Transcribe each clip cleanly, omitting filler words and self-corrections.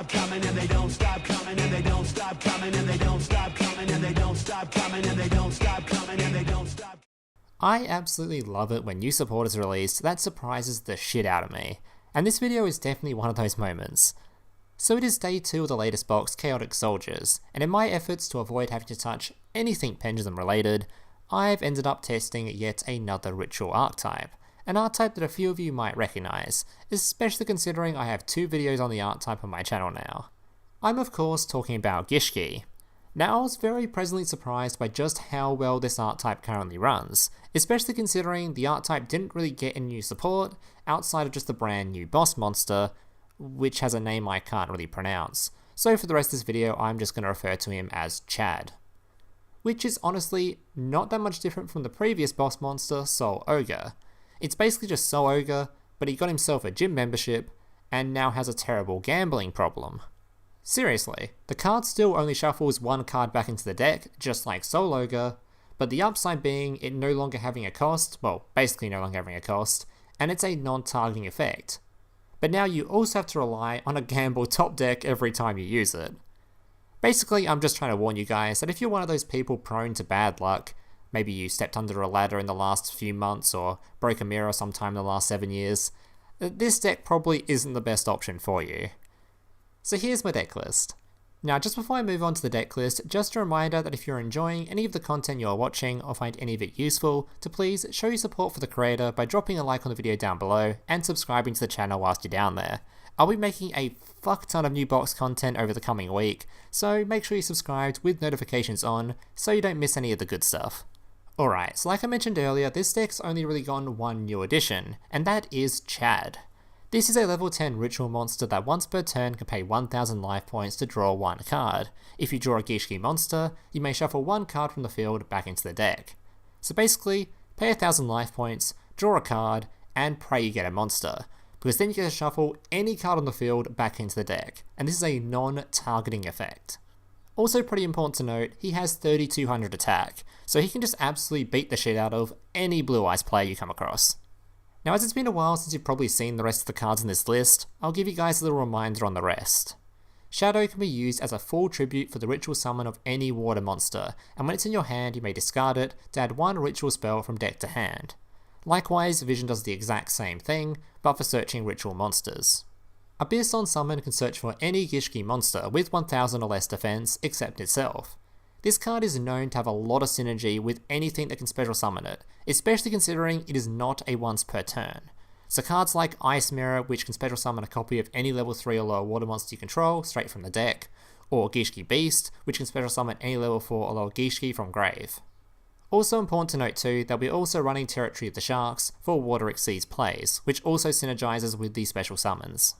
stop coming, and they don't stop coming, and they don't stop coming, and they don't stop coming, and they don't stop coming, and they don't stop coming, and they don't stop. I absolutely love it when new support is released that surprises the shit out of me, and this video is definitely one of those moments. So it is day 2 of the latest box, Chaotic Soldiers, and in my efforts to avoid having to touch anything pendulum related, I've ended up testing yet another ritual archetype, an archetype that a few of you might recognise, especially considering I have 2 videos on the archetype on my channel now. I'm of course talking about Gishki. Now I was very pleasantly surprised by just how well this archetype currently runs, especially considering the archetype didn't really get any new support outside of just the brand new boss monster, which has a name I can't really pronounce, so for the rest of this video I'm just going to refer to him as Chad. Which is honestly not that much different from the previous boss monster, Soul Ogre. It's basically just Soul Ogre, but he got himself a gym membership, and now has a terrible gambling problem. Seriously, the card still only shuffles 1 card back into the deck, just like Soul Ogre, but the upside being it no longer having a cost, well, basically no longer having a cost, and it's a non-targeting effect. But now you also have to rely on a gamble top deck every time you use it. Basically, I'm just trying to warn you guys that if you're one of those people prone to bad luck, maybe you stepped under a ladder in the last few months or broke a mirror sometime in the last 7 years, this deck probably isn't the best option for you. So here's my deck list. Now just before I move on to the deck list, just a reminder that if you're enjoying any of the content you're watching or find any of it useful, to please show your support for the creator by dropping a like on the video down below and subscribing to the channel whilst you're down there. I'll be making a fuck ton of new box content over the coming week, so make sure you're subscribed with notifications on so you don't miss any of the good stuff. Alright, so like I mentioned earlier, this deck's only really gotten one new addition, and that is Chad. This is a level 10 ritual monster that once per turn can pay 1000 life points to draw 1 card. If you draw a Gishki monster, you may shuffle 1 card from the field back into the deck. So basically, pay 1000 life points, draw a card, and pray you get a monster, because then you get to shuffle any card on the field back into the deck, and this is a non-targeting effect. Also pretty important to note, he has 3200 attack, so he can just absolutely beat the shit out of any Blue Eyes player you come across. Now as it's been a while since you've probably seen the rest of the cards in this list, I'll give you guys a little reminder on the rest. Shadow can be used as a full tribute for the ritual summon of any water monster, and when it's in your hand you may discard it to add 1 ritual spell from deck to hand. Likewise, Vision does the exact same thing, but for searching ritual monsters. Abyss on summon can search for any Gishki monster with 1000 or less defense except itself. This card is known to have a lot of synergy with anything that can special summon it, especially considering it is not a once per turn. So cards like Ice Mirror, which can special summon a copy of any level 3 or lower water monster you control straight from the deck, or Gishki Beast, which can special summon any level 4 or lower Gishki from grave. Also important to note too that we're also running Territory of the Sharks for Water Exceeds plays, which also synergizes with these special summons.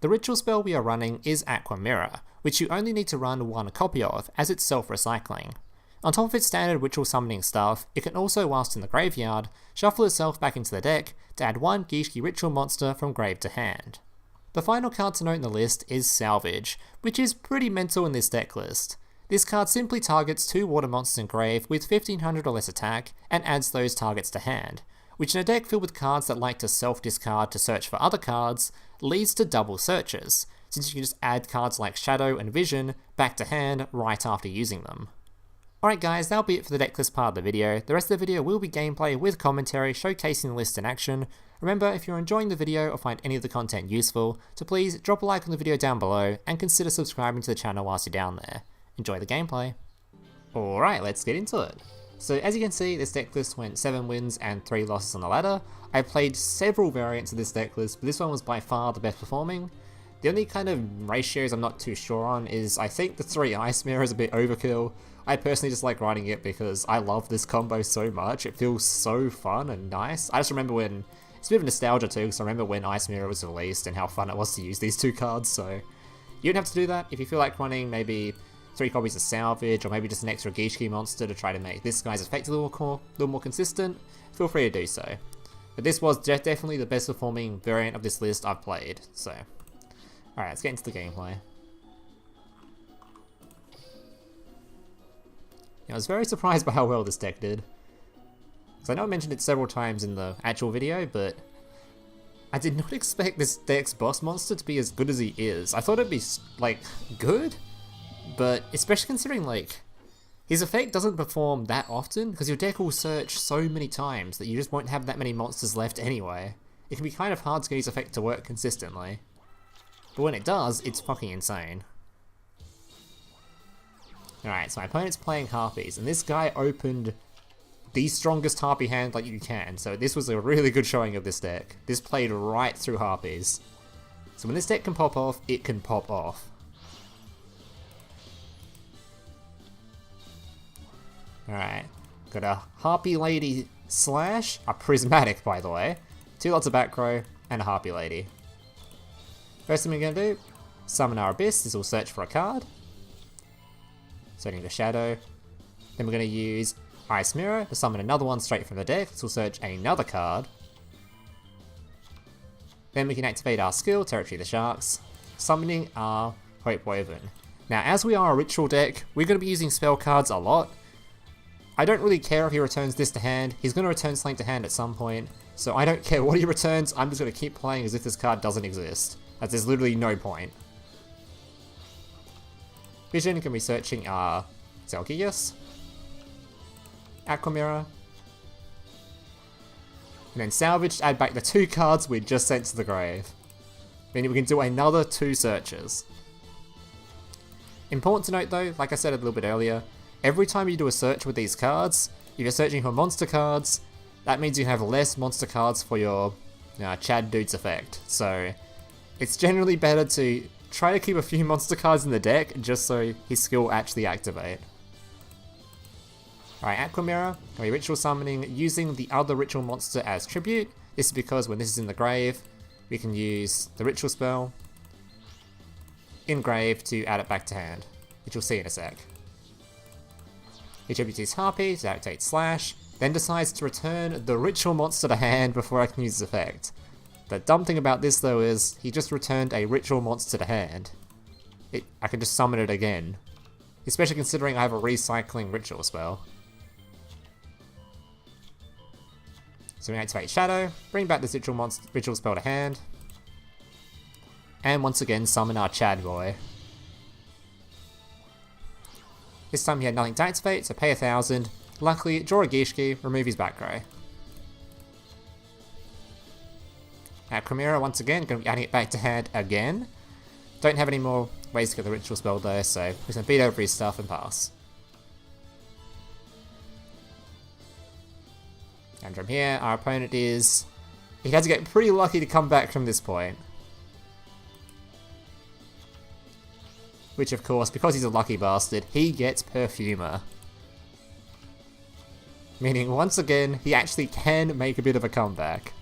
The ritual spell we are running is Aqua Mirror, which you only need to run 1 copy of as it's self-recycling. On top of its standard ritual summoning stuff, it can also, whilst in the graveyard, shuffle itself back into the deck to add 1 Gishki ritual monster from grave to hand. The final card to note in the list is Salvage, which is pretty mental in this deck list. This card simply targets 2 water monsters in grave with 1500 or less attack and adds those targets to hand, which in a deck filled with cards that like to self-discard to search for other cards, leads to double searches, since you can just add cards like Shadow and Vision back to hand right after using them. Alright guys, that'll be it for the decklist part of the video. The rest of the video will be gameplay with commentary showcasing the list in action. Remember, if you're enjoying the video or find any of the content useful, to please drop a like on the video down below and consider subscribing to the channel whilst you're down there. Enjoy the gameplay. Alright, let's get into it. So as you can see, this deck list went 7 wins and 3 losses on the ladder. I played several variants of this deck list, but this one was by far the best performing. The only kind of ratios I'm not too sure on is I think the 3 Ice Mirror is a bit overkill. I personally just like running it because I love this combo so much. It feels so fun and nice. I just remember when, it's a bit of nostalgia too, because I remember when Ice Mirror was released and how fun it was to use these 2 cards, so you don't have to do that. If you feel like running maybe 3 copies of Salvage, or maybe just an extra Gishki monster to try to make this guy's effect a little more consistent, feel free to do so. But this was definitely the best performing variant of this list I've played, so. Alright, let's get into the gameplay. I was very surprised by how well this deck did. Because I know I mentioned it several times in the actual video, but I did not expect this deck's boss monster to be as good as he is. I thought it'd be, like, good, but especially considering, like, his effect doesn't perform that often, because your deck will search so many times that you just won't have that many monsters left anyway. It can be kind of hard to get his effect to work consistently. But when it does, it's fucking insane. Alright, so my opponent's playing Harpies, and this guy opened the strongest Harpy hand like you can, so this was a really good showing of this deck. This played right through Harpies. So when this deck can pop off, it can pop off. Alright, got a Harpy Lady slash, a Prismatic by the way, 2 lots of back row, and a Harpy Lady. First thing we're going to do, summon our Abyss. This will search for a card. Setting the Shadow. Then we're going to use Ice Mirror to summon another one straight from the deck. This will search another card. Then we can activate our skill, Territory of the Sharks, summoning our Hope Woven. Now, as we are a ritual deck, we're going to be using spell cards a lot. I don't really care if he returns this to hand. He's going to return something to hand at some point, so I don't care what he returns. I'm just going to keep playing as if this card doesn't exist, as there's literally no point. Vision can be searching our Zielgigas, Aqua Mirror, and then Salvage to add back the 2 cards we just sent to the grave. Meaning we can do another 2 searches. Important to note though, like I said a little bit earlier, every time you do a search with these cards, if you're searching for monster cards, that means you have less monster cards for your Chad Dude's effect. So it's generally better to try to keep a few monster cards in the deck just so his skill will actually activate. Alright, Aqua Mirror, can be ritual summoning using the other ritual monster as tribute. This is because when this is in the grave, we can use the ritual spell in grave to add it back to hand, which you'll see in a sec. He tributes his Harpy to activate Slash, then decides to return the ritual monster to hand before I can use his effect. The dumb thing about this though is, he just returned a ritual monster to hand. I can just summon it again. Especially considering I have a recycling ritual spell. So we activate Shadow, bring back this ritual spell to hand, and once again summon our Chad boy. This time he had nothing to activate, so pay 1,000. Luckily, draw a Gishki, remove his back row. Aqua Mirror, once again, going to be adding it back to hand again. Don't have any more ways to get the ritual spell though, so we're just going to beat over his stuff and pass. And from here, our opponent is... he had to get pretty lucky to come back from this point. Which of course, because he's a lucky bastard, he gets Perfumer. Meaning, once again, he actually can make a bit of a comeback.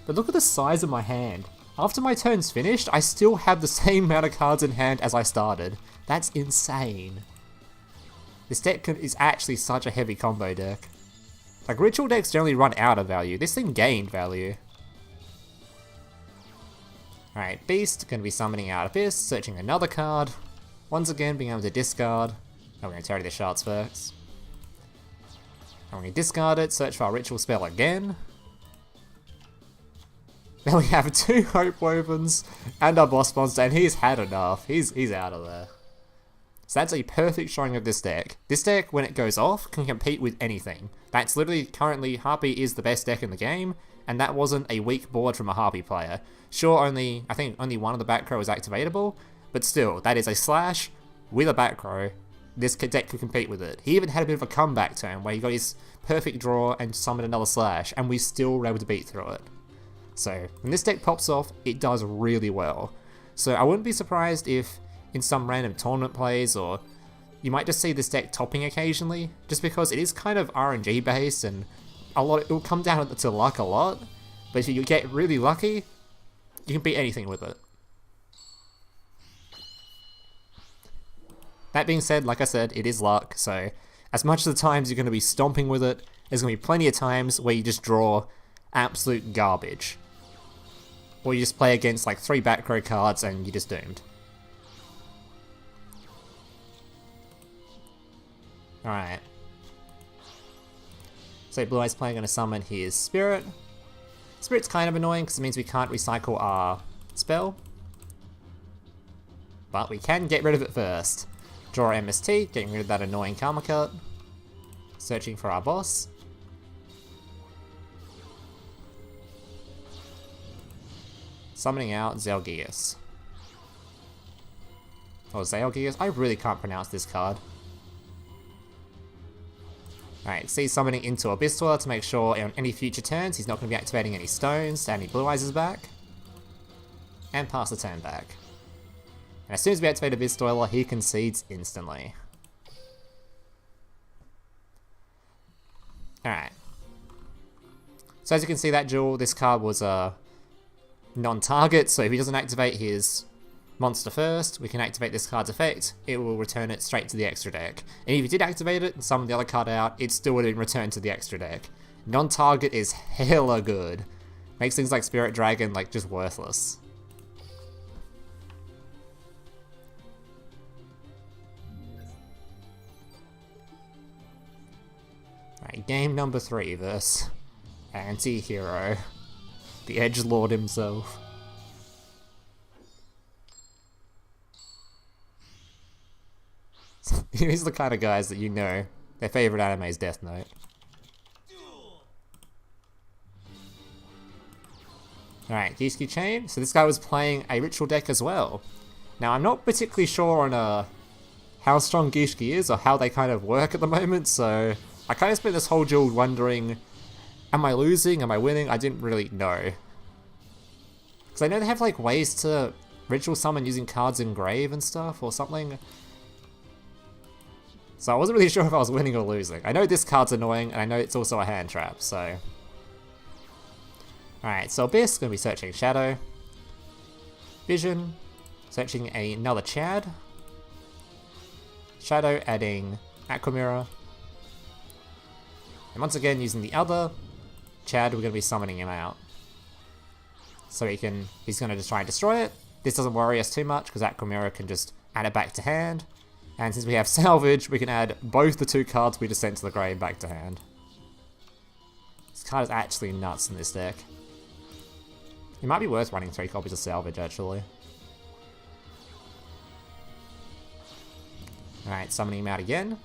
But look at the size of my hand. After my turn's finished, I still have the same amount of cards in hand as I started. That's insane. This deck is actually such a heavy combo deck. Like, ritual decks generally run out of value. This thing gained value. Alright, Beast, going to be summoning out Abyss, searching another card. Once again, being able to discard. Oh, we're going to Territory of the Sharks first. And we're going to discard it, search for our ritual spell again. Now we have 2 Hope Wovens and our boss monster, and he's had enough. He's out of there. So that's a perfect showing of this deck. This deck, when it goes off, can compete with anything. That's literally, currently, Harpy is the best deck in the game, and that wasn't a weak board from a Harpy player. Sure, I think only one of the back row is activatable, but still, that is a slash with a back row. This deck could compete with it. He even had a bit of a comeback turn where he got his perfect draw and summoned another slash, and we still were able to beat through it. So, when this deck pops off, it does really well. So I wouldn't be surprised if, in some random tournament plays, or you might just see this deck topping occasionally, just because it is kind of RNG based, and it will come down to luck a lot, but if you get really lucky, you can beat anything with it. That being said, like I said, it is luck, so as much of the times you're going to be stomping with it, there's going to be plenty of times where you just draw absolute garbage. Or you just play against like 3 back row cards and you're just doomed. Alright. So Blue Eye's playing on a summon his Spirit. Spirit's kind of annoying because it means we can't recycle our spell. But we can get rid of it first. Draw MST, getting rid of that annoying Karma Cut. Searching for our boss. Summoning out Zielgigas. Or Zielgigas? I really can't pronounce this card. Alright, see summoning into Abyss to make sure on any future turns he's not going to be activating any stones, Danny Blue Eyes is back. And pass the turn back. And as soon as we activate Abyss Dweller, he concedes instantly. Alright. So as you can see, that duel, this card was a non-target, so if he doesn't activate his monster first, we can activate this card's effect, it will return it straight to the extra deck. And if you did activate it and summon the other card out, it still would have been returned to the extra deck. Non-target is hella good. Makes things like Spirit Dragon like just worthless. Right, game number 3 versus Anti-Hero. The Edgelord himself. He's the kind of guys that you know their favorite anime is Death Note. Alright, Gishki Chain. So this guy was playing a ritual deck as well. Now I'm not particularly sure on how strong Gishki is or how they kind of work at the moment, so I kind of spent this whole duel wondering, am I losing, am I winning? I didn't really know. Because I know they have like ways to ritual summon using cards in grave and stuff or something. So I wasn't really sure if I was winning or losing. I know this card's annoying, and I know it's also a hand trap, so... Alright, so Abyss, going to be searching Shadow. Vision, searching another Chad. Shadow, adding Aqua Mirror. And once again, using the other Chad, we're going to be summoning him out. So he's going to just try and destroy it. This doesn't worry us too much, because Aqua Mirror can just add it back to hand. And since we have Salvage, we can add both the 2 cards we just sent to the grave back to hand. This card is actually nuts in this deck. It might be worth running 3 copies of Salvage, actually. Alright, summoning him out again.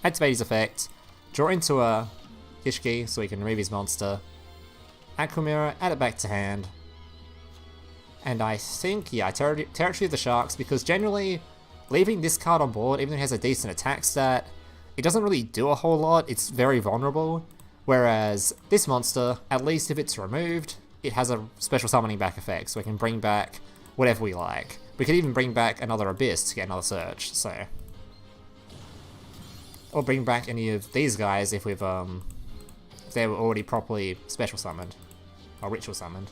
Activate his effect. Draw into a Gishki so he can remove his monster. Aqua Mirror, add it back to hand. And I think, yeah, Territory of the Sharks, because generally, leaving this card on board, even though it has a decent attack stat, it doesn't really do a whole lot, it's very vulnerable. Whereas this monster, at least if it's removed, it has a special summoning back effect, so we can bring back whatever we like. We could even bring back another Abyss to get another search, so... Or bring back any of these guys if we've, if they were already properly special summoned. Or ritual summoned.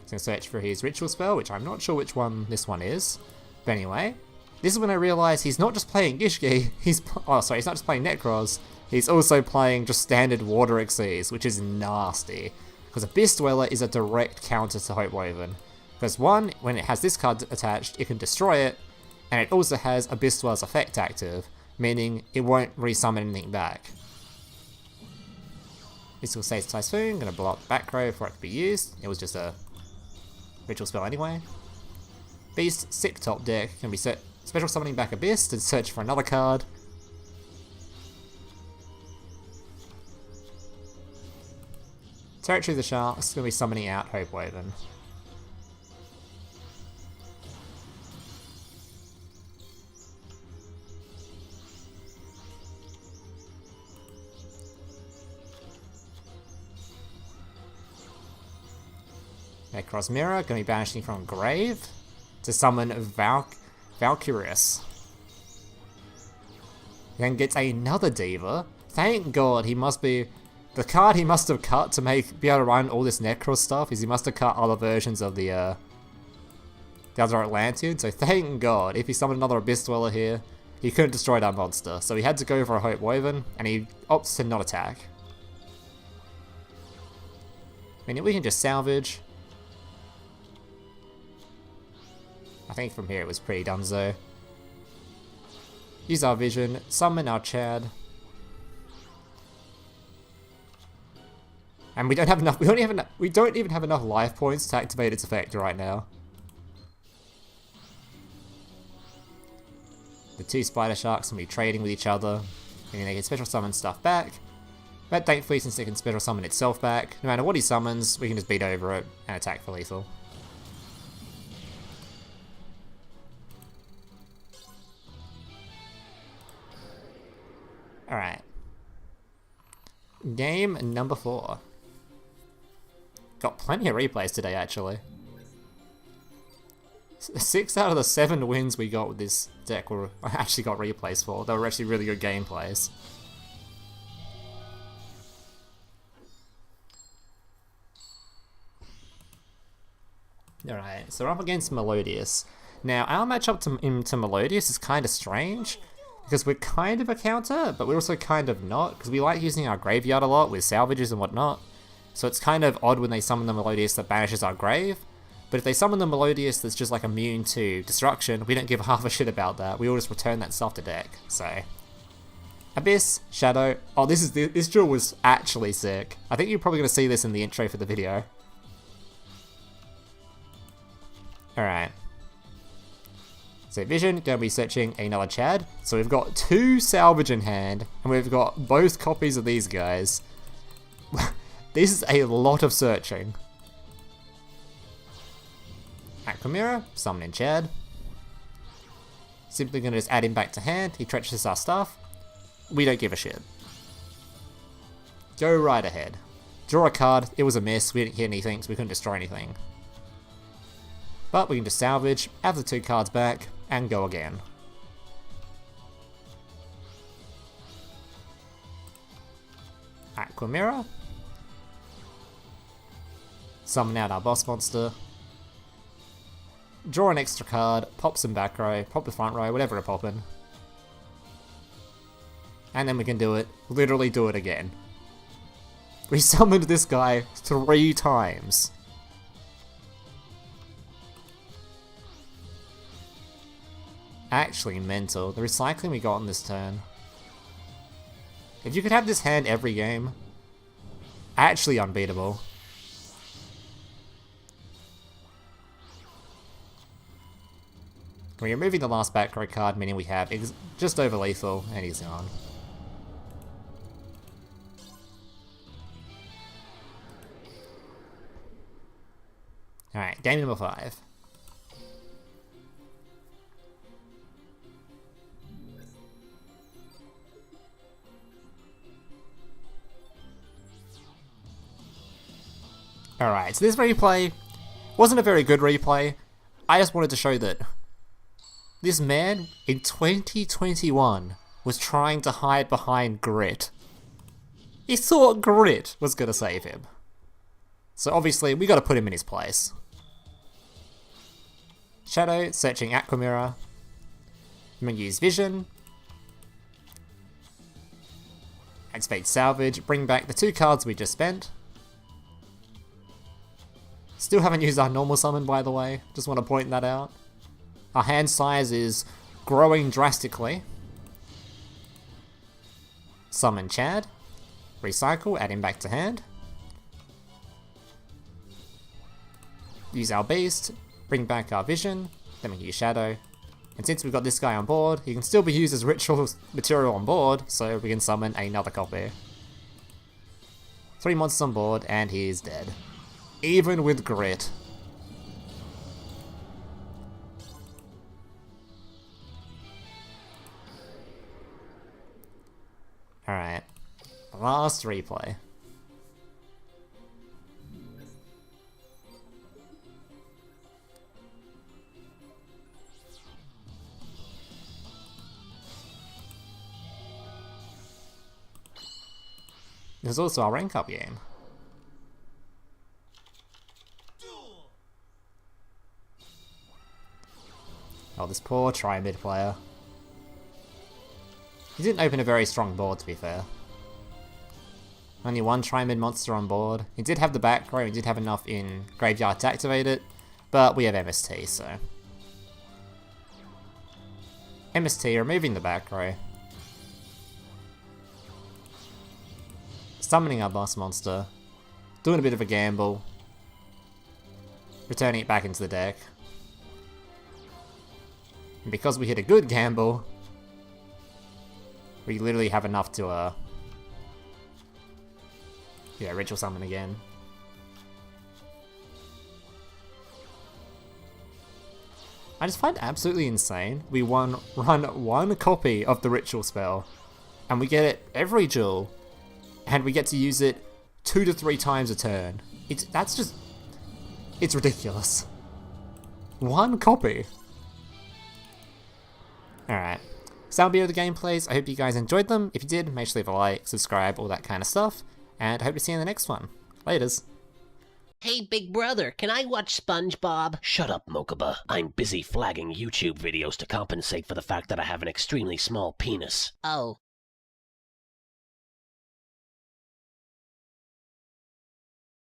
He's going to search for his ritual spell, which I'm not sure which one this one is. But anyway, this is when I realised he's not just playing Gishki, he's not just playing Necroz, he's also playing just standard Water Xyz, which is nasty. Because Abyss Dweller is a direct counter to Hopewoven. Because one, when it has this card attached, it can destroy it, and it also has Abyss Dweller's effect active, meaning it won't resummon anything back. This will say it's Typhoon, going to block back row for it to be used. It was just a ritual spell anyway. Beast, sick top deck, can be special summoning back Abyss to search for another card. Territory of the Sharks, going to be summoning out Hopewoven. Necroz Mirror, going to be banishing from Grave to summon Valkyrius. Then gets another Diva. Thank God, he must be... The card he must have cut to be able to run all this Necroz stuff is he must have cut other versions of the other Atlantean, so thank God, if he summoned another Abyss Dweller here, he couldn't destroy that monster, so he had to go for a Hopewoven, and he opts to not attack. I mean, we can just salvage. I think from here it was pretty dunzo. use our Vision, summon our Chad. And we don't have enough, we don't even have enough life points to activate its effect right now. The two Spider Sharks will be trading with each other, and they can special summon stuff back. But thankfully, since it can special summon itself back, no matter what he summons, we can just beat over it and attack for lethal. Alright. Game number 4. Got plenty of replays today, actually. 6 out of the 7 wins we got with this deck were actually got replays for. They were actually really good gameplays. Alright, so we're up against Melodious. Now, our matchup into Melodious is kind of strange, because we're kind of a counter, but we're also kind of not, because we like using our graveyard a lot with salvages and whatnot. So it's kind of odd when they summon the Melodious that banishes our grave. But if they summon the Melodious that's just like immune to destruction, we don't give half a shit about that. We all just return that stuff to deck. So, Abyss, Shadow. Oh, this duel was actually sick. I think you're probably going to see this in the intro for the video. Alright. So Vision, going to be searching another Chad. So we've got 2 Salvage in hand, and we've got both copies of these guys. This is a lot of searching. Aqua Mirror, summoning Chad. Simply gonna just add him back to hand. He treacherous our stuff. We don't give a shit. Go right ahead. Draw a card. It was a miss. We didn't hit anything, so we couldn't destroy anything. But we can just salvage, have the 2 cards back, and go again. Aqua Mirror. Summon out our boss monster. Draw an extra card, pop some back row, pop the front row, whatever we're popping. And then we can do it, literally do it again. We summoned this guy 3 times. Actually mental, the recycling we got on this turn. If you could have this hand every game, actually unbeatable. We're removing the last back row card, meaning we have just over lethal, and he's gone. Alright, game number 5. Alright, so this replay wasn't a very good replay. I just wanted to show that this man in 2021 was trying to hide behind Grit. He thought Grit was going to save him. So obviously, we got to put him in his place. Shadow, searching Aqua Mirror. I'm going to use Vision. Activate Salvage, bring back the 2 cards we just spent. Still haven't used our normal summon, by the way. Just want to point that out. Our hand size is growing drastically. Summon Chad. Recycle, add him back to hand. Use our Beast. Bring back our Vision. Then we use Shadow. And since we've got this guy on board, he can still be used as ritual material on board, so we can summon another copy. 3 monsters on board, and he is dead. Even with Grit. Alright. Last replay. There's also our rank up game. Oh, this poor Tri-Mid player. He didn't open a very strong board, to be fair. Only 1 Tri-Mid monster on board. He did have the back row, he did have enough in Graveyard to activate it, but we have MST, so... MST, removing the back row. Summoning our boss monster. Doing a bit of a gamble. Returning it back into the deck. And because we hit a good gamble, we literally have enough to, yeah, ritual summon again. I just find it absolutely insane. We run one copy of the ritual spell, and we get it every duel, and we get to use it 2 to 3 times a turn. It's ridiculous. One copy. Alright. So that'll be all the gameplays. I hope you guys enjoyed them. If you did, make sure to leave a like, subscribe, all that kind of stuff. And I hope to see you in the next one. Laters. Hey, big brother, can I watch SpongeBob? Shut up, Mokuba. I'm busy flagging YouTube videos to compensate for the fact that I have an extremely small penis. Oh.